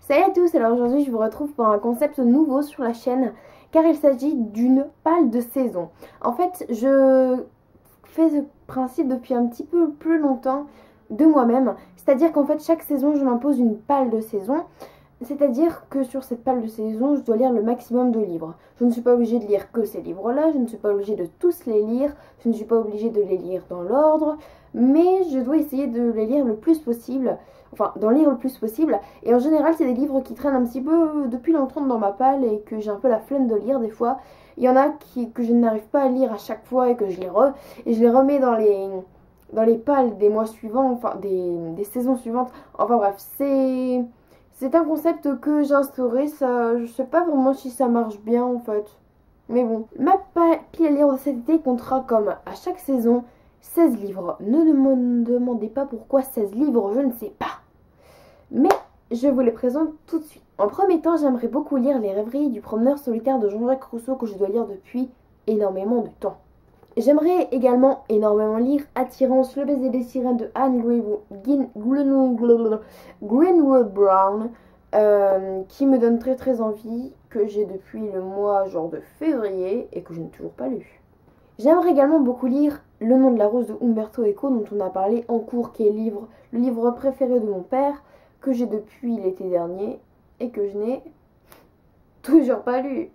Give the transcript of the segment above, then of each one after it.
Salut à tous, alors aujourd'hui je vous retrouve pour un concept nouveau sur la chaîne car il s'agit d'une palle de saison. En fait je fais ce principe depuis un petit peu plus longtemps de moi-même, c'est-à-dire qu'en fait chaque saison je m'impose une palle de saison. C'est-à-dire que sur cette palle de saison, je dois lire le maximum de livres. Je ne suis pas obligée de lire que ces livres-là, je ne suis pas obligée de tous les lire, je ne suis pas obligée de les lire dans l'ordre, mais je dois essayer de les lire le plus possible, enfin d'en lire le plus possible. Et en général, c'est des livres qui traînent un petit peu depuis longtemps dans ma palle et que j'ai un peu la flemme de lire des fois. Il y en a que je n'arrive pas à lire à chaque fois et que je les remets dans les pales des mois suivants, enfin des saisons suivantes. Enfin bref, c'est un concept que j'ai instauré, ça, je sais pas vraiment si ça marche bien en fait. Mais bon, ma pile à lire de cet été comptera comme à chaque saison 16 livres. Ne me demandez pas pourquoi 16 livres, je ne sais pas. Mais je vous les présente tout de suite. En premier temps, j'aimerais beaucoup lire Les Rêveries du promeneur solitaire de Jean-Jacques Rousseau que je dois lire depuis énormément de temps. J'aimerais également énormément lire Attirance, le baiser des sirènes de Anne Greenwood Brown, qui me donne très envie, que j'ai depuis le mois genre de février et que je n'ai toujours pas lu. J'aimerais également beaucoup lire Le nom de la rose de Umberto Eco dont on a parlé en cours, qui est le livre préféré de mon père, que j'ai depuis l'été dernier et que je n'ai toujours pas lu.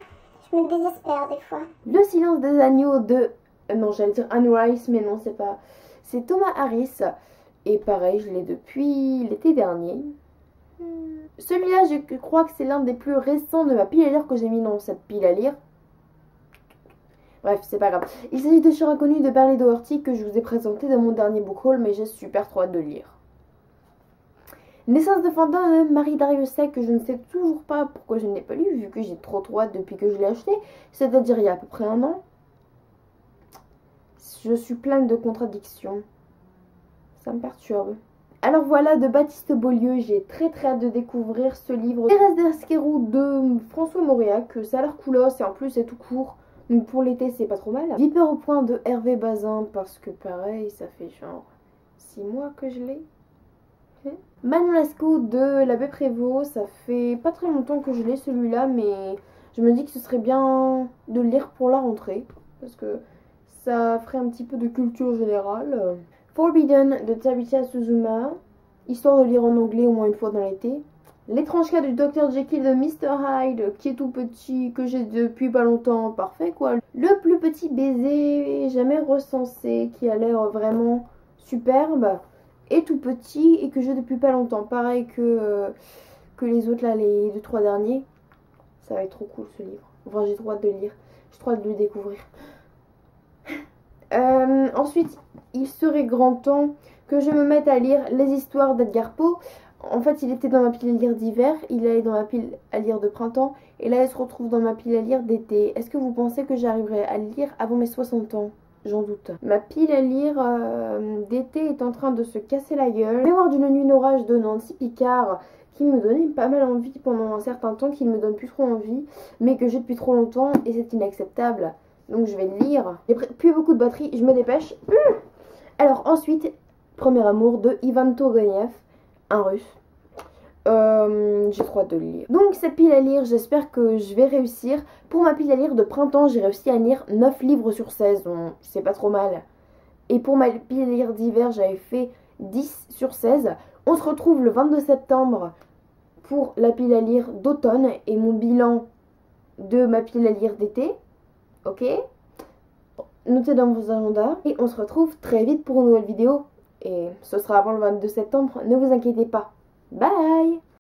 Je me désespère des fois. Le silence des agneaux de... non, j'allais dire Anne Rice, mais non, c'est pas... C'est Thomas Harris. Et pareil, je l'ai depuis l'été dernier. Celui-là, je crois que c'est l'un des plus récents de ma pile à lire que j'ai mis dans cette pile à lire. Bref, c'est pas grave. Il s'agit de Chers Inconnus de Berlie Doherty que je vous ai présenté dans mon dernier book haul, mais j'ai super trop hâte de lire. Naissance de Fantin de Marie Dariussec, que je ne sais toujours pas pourquoi je ne l'ai pas lu, vu que j'ai trop hâte depuis que je l'ai acheté, c'est-à-dire il y a à peu près un an. Je suis pleine de contradictions. Ça me perturbe. Alors voilà, de Baptiste Beaulieu, j'ai très hâte de découvrir ce livre. Thérèse d'Asquerou de François Mauriac, ça a l'air coolos et en plus c'est tout court. Donc pour l'été c'est pas trop mal. Vipère au point de Hervé Bazin, parce que pareil, ça fait genre 6 mois que je l'ai. Manon Lescaut de l'Abbé Prévost, ça fait pas très longtemps que je l'ai celui-là, mais je me dis que ce serait bien de le lire pour la rentrée, parce que ça ferait un petit peu de culture générale. Forbidden de Tabitha Suzuma, histoire de lire en anglais au moins une fois dans l'été. L'étrange cas du Dr Jekyll de Mr Hyde, qui est tout petit, que j'ai depuis pas longtemps, parfait quoi. Le plus petit baiser jamais recensé, qui a l'air vraiment superbe, et tout petit, et que j'ai depuis pas longtemps. Pareil que les autres là, les 2-3 derniers. Ça va être trop cool ce livre. Enfin, j'ai trop hâte de le lire, j'ai trop hâte de le découvrir. Ensuite, il serait grand temps que je me mette à lire les histoires d'Edgar Poe. En fait, il était dans ma pile à lire d'hiver, il est dans ma pile à lire de printemps, et là, il se retrouve dans ma pile à lire d'été. Est-ce que vous pensez que j'arriverai à le lire avant mes 60 ans? J'en doute. Ma pile à lire d'été est en train de se casser la gueule. Mémoire d'une nuit d'orage de Nancy Picard, qui me donnait pas mal envie pendant un certain temps, qui ne me donne plus trop envie, mais que j'ai depuis trop longtemps, et c'est inacceptable. Donc je vais le lire. J'ai plus beaucoup de batterie, je me dépêche. Alors ensuite, Premier amour de Ivan Turgenev, un russe. J'ai trop hâte de le lire. Donc cette pile à lire, j'espère que je vais réussir. Pour ma pile à lire de printemps, j'ai réussi à lire 9 livres sur 16, donc c'est pas trop mal. Et pour ma pile à lire d'hiver, j'avais fait 10 sur 16. On se retrouve le 22 septembre pour la pile à lire d'automne et mon bilan de ma pile à lire d'été. Ok, notez dans vos agendas et on se retrouve très vite pour une nouvelle vidéo et ce sera avant le 22 septembre, ne vous inquiétez pas. Bye.